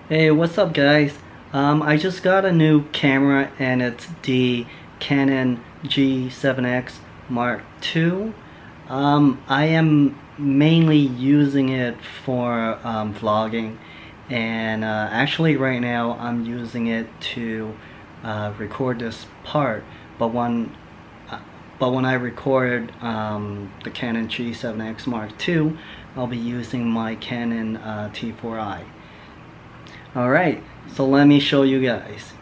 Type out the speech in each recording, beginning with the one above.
Hey, what's up guys? I just got a new camera and it's the Canon G7X Mark II. I am mainly using it for vlogging, and actually right now I'm using it to record this part, but when I record the Canon G7X Mark II, I'll be using my Canon T4i. Alright, so let me show you guys.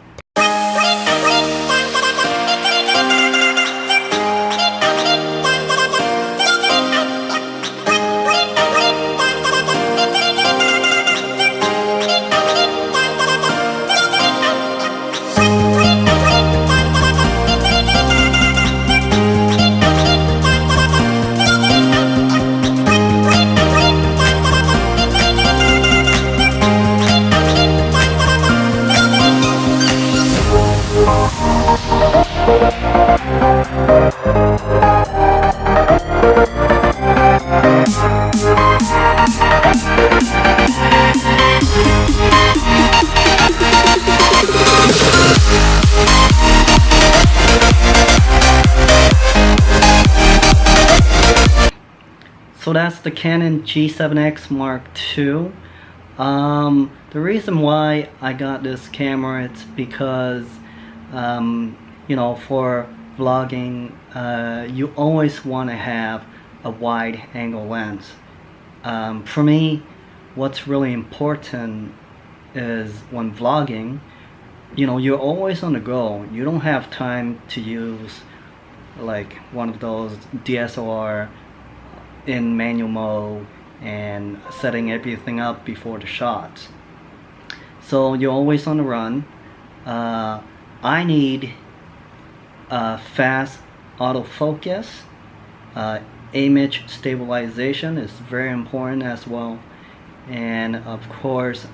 So that's the Canon G7X Mark II. The reason why I got this camera, it's because you know, for vlogging, you always want to have a wide angle lens. For me, what's really important is when vlogging, you know, you're always on the go. You don't have time to use like one of those DSLR in manual mode and setting everything up before the shots. So you're always on the run. I need fast autofocus. Image stabilization is very important as well, and of course it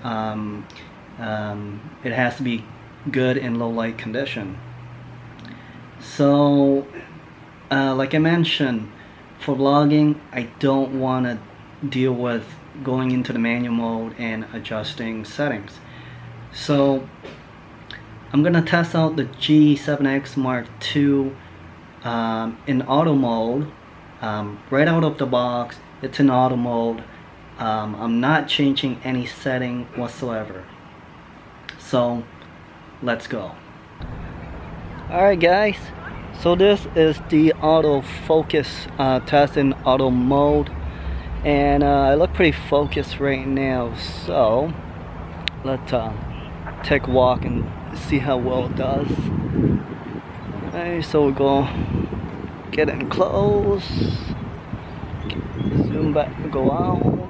has to be good in low light condition. So like I mentioned, for vlogging, I don't want to deal with going into the manual mode and adjusting settings. So I'm gonna test out the G7X Mark II in auto mode. Right out of the box, it's in auto mode. I'm not changing any setting whatsoever. So let's go. Alright guys, so this is the autofocus test in auto mode, and I look pretty focused right now, so let's take a walk and see how well it does. Okay, so we'll go get in close, zoom back, go out.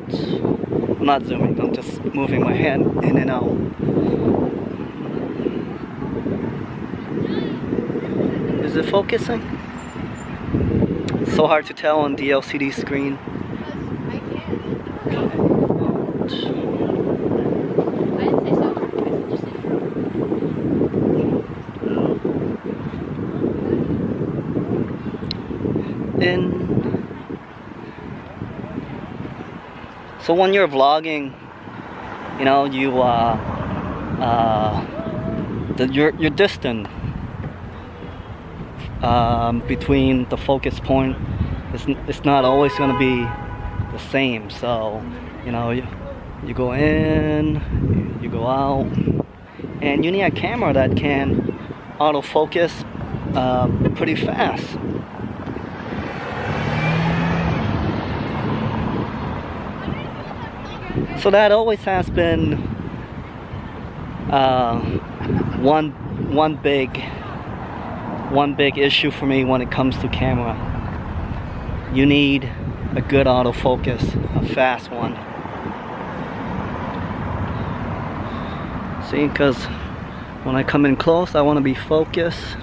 I'm not zooming, I'm just moving my hand in and out. Is it focusing? It's so hard to tell on the LCD screen. So when you're vlogging, you know, you're distant between the focus point. It's not always going to be the same. So you know, you go in, you go out, and you need a camera that can autofocus pretty fast. So that always has been one big issue for me when it comes to camera. You need a good autofocus, a fast one. See, because when I come in close, I want to be focused.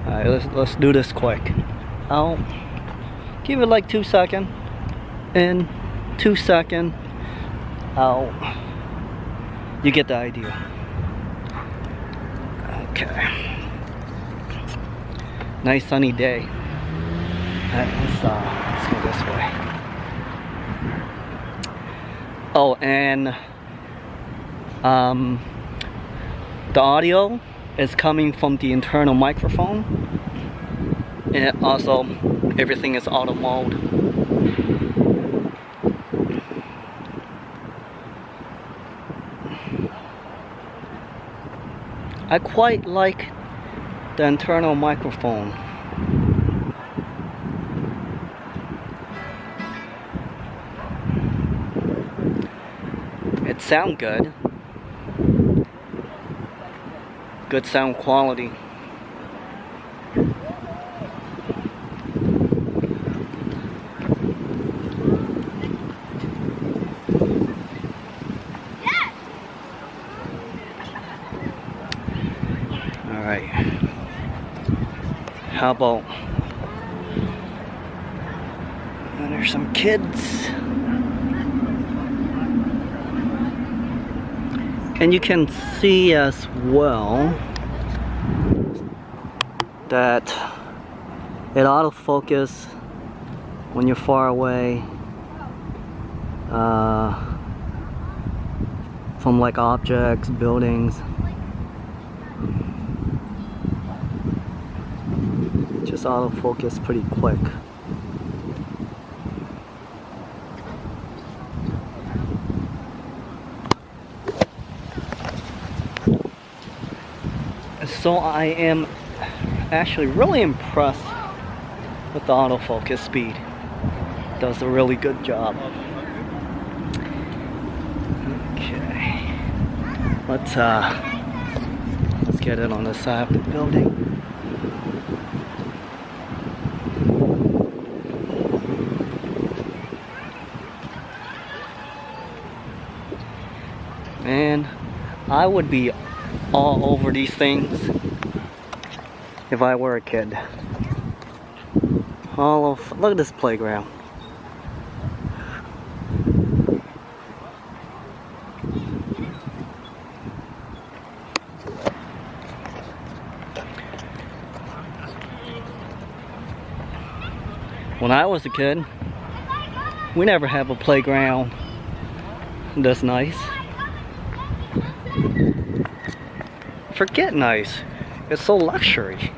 Alright, let's do this quick. I'll give it like 2 seconds. In 2 seconds, out. You get the idea. Okay. Nice sunny day. Let's go this way. Oh, and The audio is coming from the internal microphone, and also everything is auto mode. I quite like the internal microphone. It sounds good. Good sound quality. Alright. How about, and there's some kids. And you can see as well that it autofocus when you're far away from like objects, buildings. Just autofocus pretty quick. So I am actually really impressed with the autofocus speed. It does a really good job. Okay, let's get it on the side of the building. And I would be all over these things if I were a kid. Look at this playground. When I was a kid, we never have a playground this nice. Forget nice, it's so luxury.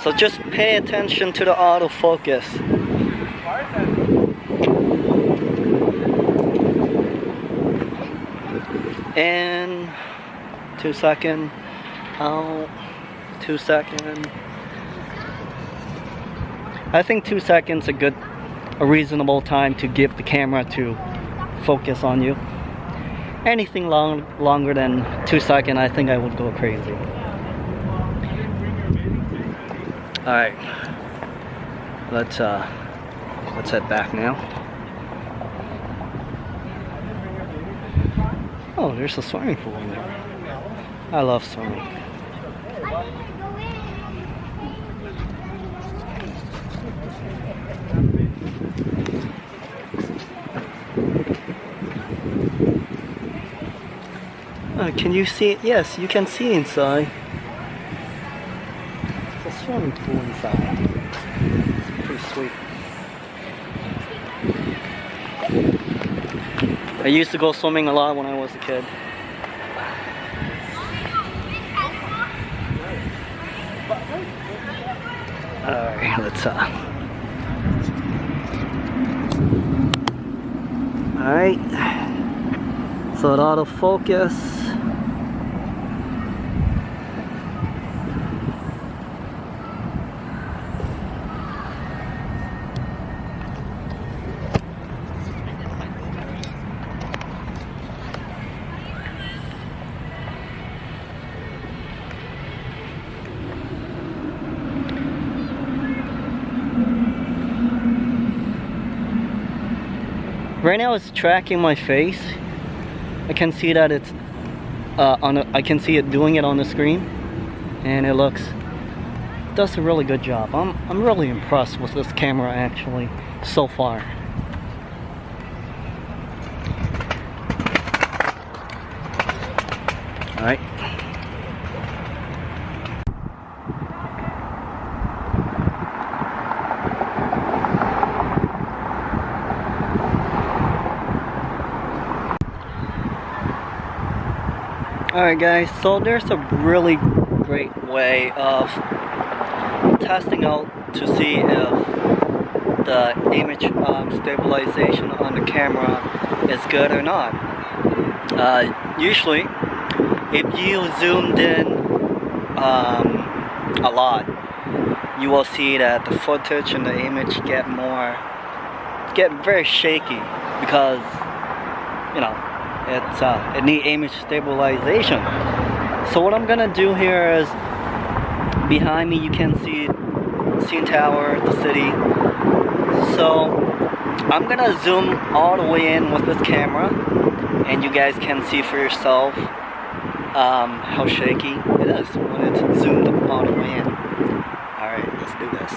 So just pay attention to the autofocus. In 2 seconds, out, 2 seconds. I think 2 seconds a reasonable time to give the camera to focus on you. Anything longer than 2 seconds, I think I would go crazy. All right, let's head back now. Oh, there's a swimming pool in there. I love swimming. Can you see it? Yes, you can see inside. It's a swimming pool inside. It's pretty sweet. I used to go swimming a lot when I was a kid. Alright, let's Alright. So it autofocus. Right now it's tracking my face. I can see that it's I can see it doing it on the screen, and it does a really good job. I'm really impressed with this camera actually so far. Alright guys, so there's a really great way of testing out to see if the image stabilization on the camera is good or not. Usually, if you zoomed in a lot, you will see that the footage and the image get very shaky because, you know, it needs image stabilization. So what I'm gonna do here is, behind me you can see CN Tower, the city. So I'm gonna zoom all the way in with this camera, and you guys can see for yourself how shaky it is when it's zoomed all the way in. Alright, let's do this.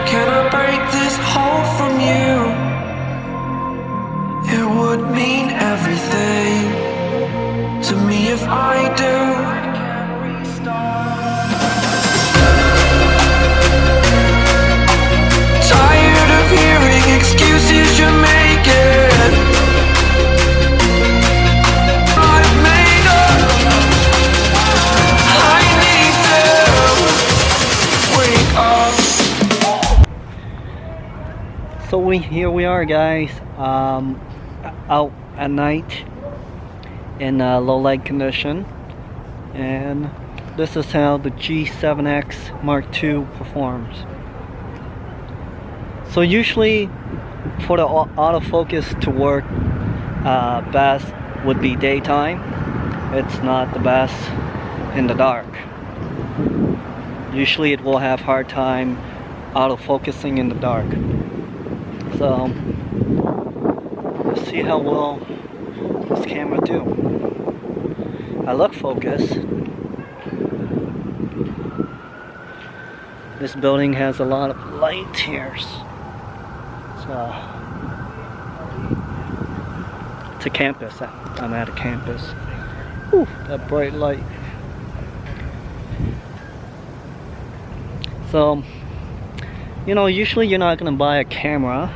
Can I break this hole from you? It would mean everything to me if I do. Tired of hearing excuses you're making. I've made up. I need to wake up. So here we are, guys, out at night in low light condition, and this is how the G7X Mark II performs. So usually for the autofocus to work best would be daytime. It's not the best in the dark. Usually it will have hard time autofocusing in the dark. So let's see how well this camera do. I look focused. This building has a lot of light here. So it's a campus. I'm at a campus. Whew, that bright light. So, you know, usually you're not gonna buy a camera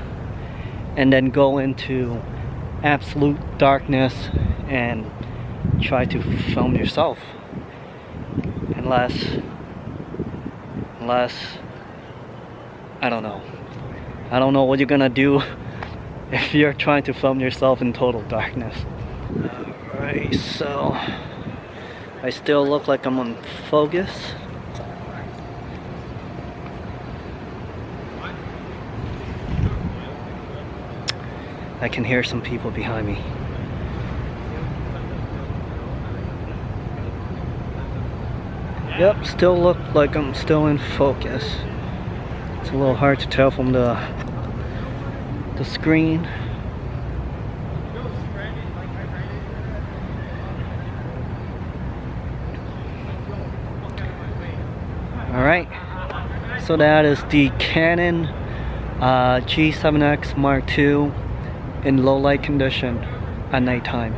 and then go into absolute darkness and try to film yourself, unless I don't know what you're gonna do if you're trying to film yourself in total darkness. Alright, so I still look like I'm on focus. I can hear some people behind me. Yep, still look like I'm still in focus. It's a little hard to tell from the screen. Alright, so that is the Canon G7X Mark II in low light condition at nighttime.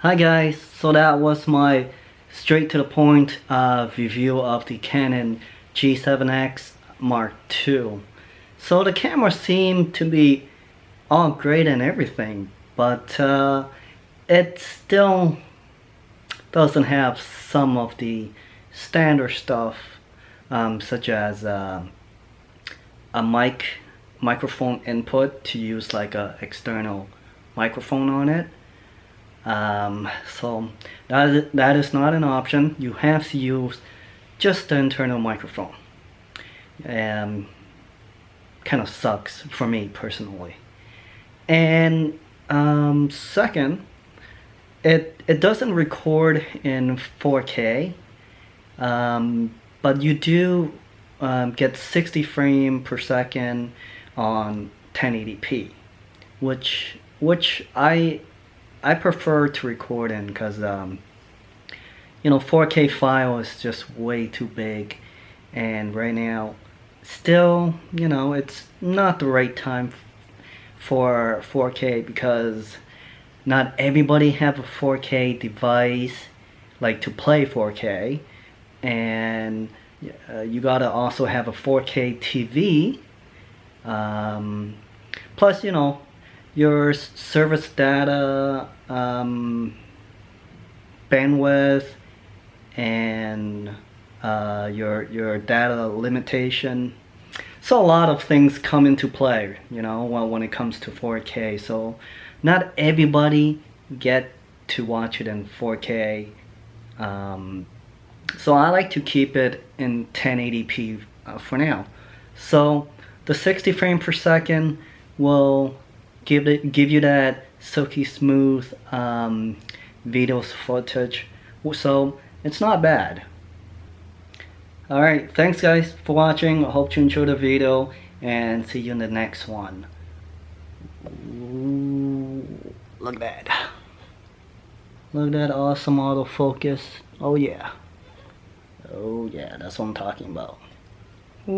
Hi guys, so that was my straight to the point review of the Canon G7X Mark II. So the camera seemed to be all great and everything, but it still doesn't have some of the standard stuff, such as a microphone input to use like a external microphone on it. So that is not an option. You have to use just the internal microphone. Kind of sucks for me personally. And second, it doesn't record in 4K, but you do get 60 frames per second on 1080p. which I prefer to record in, because you know, 4K file is just way too big, and right now still, you know, it's not the right time for 4K, because not everybody have a 4K device like to play 4K, and you gotta also have a 4K TV. Plus, you know, your service data, bandwidth, and your data limitation. So a lot of things come into play, you know, when it comes to 4K. So not everybody get to watch it in 4K. So I like to keep it in 1080p for now. So the 60 frames per second will give you that silky smooth video footage. So it's not bad. Alright, thanks guys for watching. I hope you enjoyed the video, and see you in the next one. Ooh, look at that. Look at that awesome autofocus. Oh yeah. Oh yeah, that's what I'm talking about. Ooh.